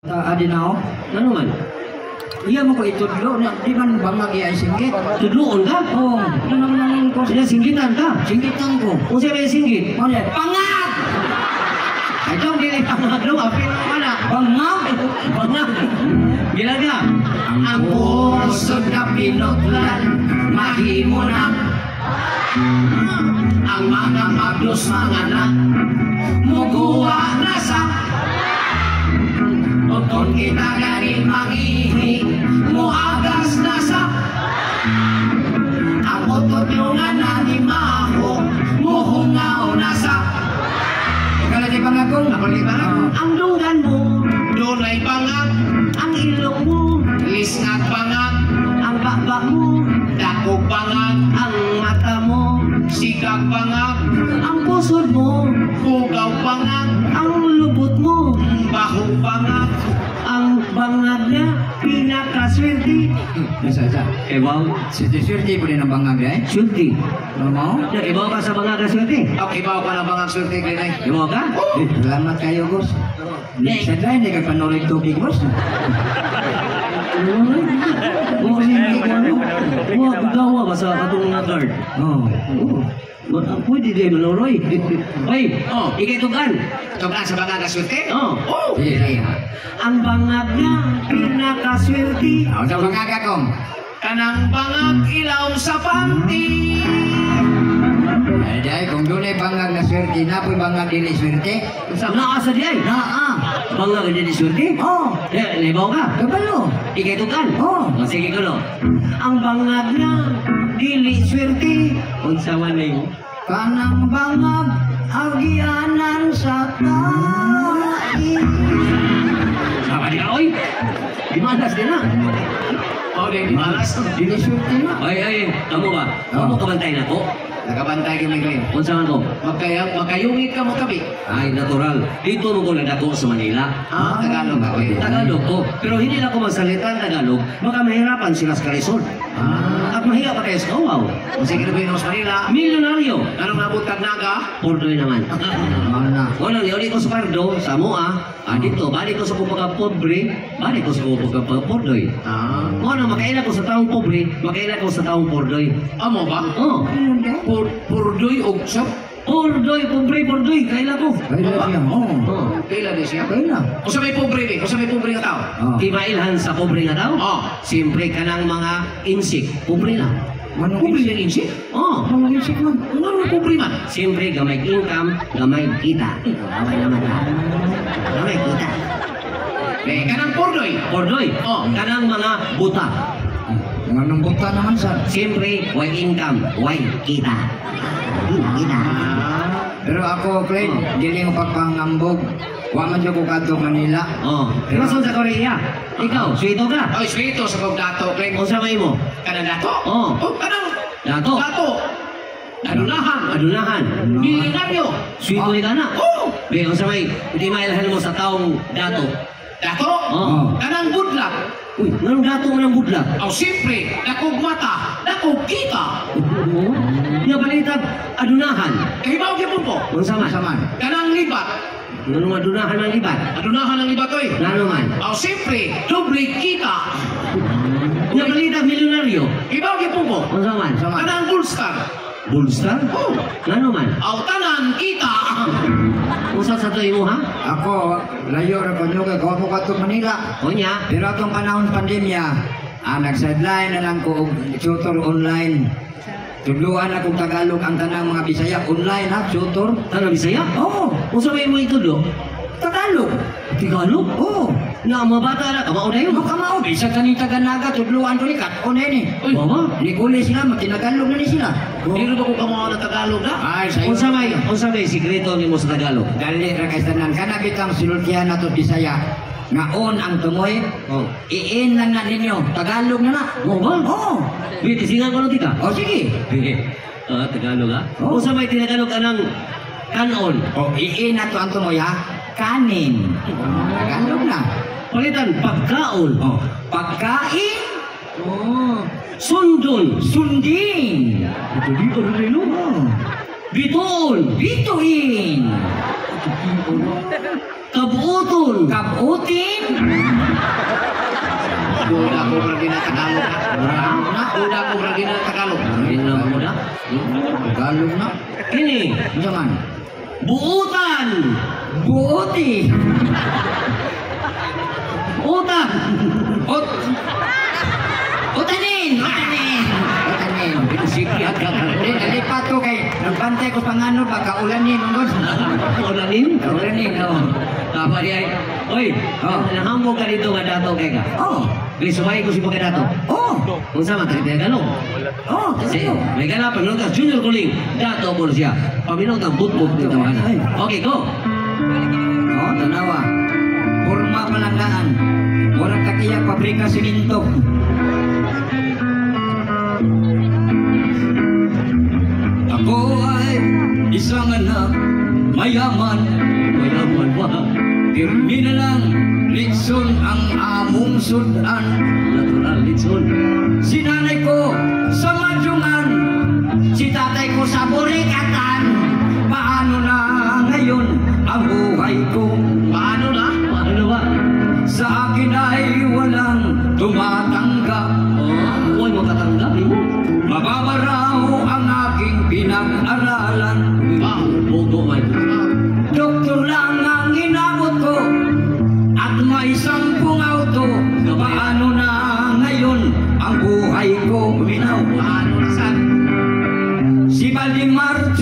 Adinaw, Ano man? iya mo ko itudlo na di man bangag iya singgit. Tudloon ka? Oh, ano naman ko Sila singgitan ka? singgitan ko. Kung siya may singgit? Mali, pangag! Ay, ito, dili pangag no? Apil mo ka na. Pangag! Pangag. Gilaga. Ang puso na pinutlan, mahimo na. Ang mga magdos mga na, muguwa na sa. Kung kita galing mangihi, muagas na sa. Ang ututulungan na ni Maho, muhungaw na sa. Ikaw lagi pangagong? Ako lagi pangagong. Ang dugan mo, Doon ay pangag, ang ilong mo, lisngat pangag, ang bakbak mo, dakog pangag, ang mata mo, sigag pangag, ang pusod mo, hugaw pangag, ang lubot mo, baho pangag. ang bangag niya, pinakaswerte. Isa. Ibaw? Swerte po rin ang bangag eh. Swerte. Ano mo? Ibaw ka sa bangag na swerte? Okay, ibaw ka na bangag swerte kay Nay. Ibaw ka? Salamat kayo, Gus. Sa dahil, hindi ka panorig tubig, Gus. Oo, kasi hindi ko ano. Gawa ba sa katong nga guard? Oh. Pwede din manoroy. Oy, Oh. ikitugan. Tugaan sa bangag swerte? Oh. Oh. Iya. Ang bangag niya, pinakaswerte. Sa bangag akong. Kanang bangag ilaw sa panty. Ay, dahil kung doon ay bangag na swerte, na po'y bangag din ay swerte. Naasa di ay. Bangag niya di swerte. Oh. Libaw ka. Kabalo. Ikitugan. Oh. Sige ko no. Ang bangag niya, dili swerte. Unsa man ning Kanang bangag agyanan sa tahi. sama dia oy. Dimalas dia na. Oh, di malas. Dili swerte na. Ay, kamu ba? Kamu kabantay na ko. Nakabantay kami kayo. Unsa man ko? Magkayungit ka mo kabi. Ay, natural. Dito mo ko nagdako sa Manila. Tagalog ako eh. Tagalog ko. Pero hindi na ako magsalita ng Tagalog. Baka mahirapan sila sa kalisod. At mahiya pa kayo sa kawaw. Sige na ba sa Manila? Milyonaryo. Anong nabot kag naga? Pordoy naman. Mana? Walang yun ko sa Pardo, sa Moa. Dito, balik ko sa kumbaga pobre. Balik ko sa kumbaga pordoy. Ano, makaila ko sa taong pobre, makaila ko sa taong pordoy. Amo ba? Oh, Purdoy og sap? pordoy, pordoy, kaila ko. Kaila siya. Oh. Oh, Kaila di siya? kaila. Kung sa may pobre ni, kung sa may pobre nga tao. Timailhan sa pobre nga daw? Oh. Siyempre ka ng mga insik, pobre lang. Manong pobre yan insi? Oh, Manong insik man. Manong pobre man. siyempre gamay income, gamay kita. Gamay naman ha. Gamay kita. Eh, kanang pordoy. Pordoy, Oh. kanang mga buta. Manong buta naman sa. Siyempre, way income, way kita. Kita. Pero ako, Fred, dili ko pagpangambog. Wa man dyan ko kadto Manila. Oh, kason sa Korea. Ikaw, swito ka. Ay, swito sa pagdato, Fred. O sa may mo? Kanang dato? Oh. Oh, kanang Dato. dato. Adunahan. Adunahan. Milinaryo. Swito ka na. Oh. Be, o sa may, hindi mailhan mo sa taong dato. Dato? Oh. Kanang budlak. Uy, nanong dato mo ng budlag? Oh, siyempre, dakog mata, dakog kita. Yung balitag, adunahan. Kahibaw gyud mo po. Unsa man? Kanang libat. Nanong adunahan ng libat? Adunahan ang libat oy. Nano man? Oh, siyempre, doble kita. Yung balitag, milyonaryo. Hibaw gyud mo po. Unsa man? Kanang bullstar. Bullstar? Oh, Nano man? aw tanan kita. Unsa sa tuwi mo ha? Ako, layo ra ko nyo kay ko kadto Manila. O niya? Pero atong panahon pandemya, nag-sideline na lang ko og tutor online. Tudluan akong Tagalog ang tanang mga Bisaya online ha, tutor. Taga Bisaya? Oh, Unsa may mo itulo? Tagalog. Tagalog? Oh, Nga mga bata na, kamao na yun. makamao bisa kani Taganaga tudluan to ni kat on ni. Uy, mama? Ni kuli sila magtinagalog na ni sila. Dili ba ko kamao na Tagalog na? Ay, sayo. Unsa may sikreto nimo sa Tagalog? Dali ra kay tanan kana bitang sultihan nato Bisaya. Ngaon ang tumoy, Oh. iin lang na ninyo. Tagalog na na. Mo ba? Oh. Wait, isingan ko na tika. Oh, sige. Tagalog ha? Oh. Unsa may tinagalog ka ng kanon? Oh, iin na to ang tumoy ha. Kanin. Tagalog na. Palitan, pagkaon. Oh, pagkain. Oh. Sundon. Sundin. Ito di pa rin Oh. Bituon. Bituin. Ito di pa rin. Kabuuton. Kabutin. Udah ko pergi na Tagalog. Udah ko pergi na Tagalog. Ino mo na. Tagalog na. Kini, Jangan. buutan. Buoti. Utan. Ot. Utanin. Utanin. Utanin. Sikiat ka. Nalipat ko kay nagbantay ko pangano baka ulanin ungod. Ulanin. Ulanin oh. Apa dia? Oi, nahambog ka dito nga dato kay ka. Oh. Lisumay ko si pagka dato. Oh. Kung sama tayo Tagalog. Oh. Si, may gana paglutas Junior Kuling. Dato po siya. Paminong ng butbut dito tawahan. Okay, go. Oh, tanawa. Porma palanggaan. Murag kakiyak pabrika siminto. Ako ay isang anak mayaman. Mayaman ba? Pirmi na lang litson ang among sudan. Natural litson. Si nanay ko sa madyungan, si tatay ko sa burikatan. Paano na ngayon ang buhay ko? Paano na? Paano ba? Sa akin ay walang tumatanggap. Oh, huwag makatanggap mo. Mababaraw ang aking pinag-aralan. Ah, bobo man. Doktor lang ang inabot ko at may 10 auto. Paano na ngayon ang buhay ko? Minaw. Paano na san? Si Valdemar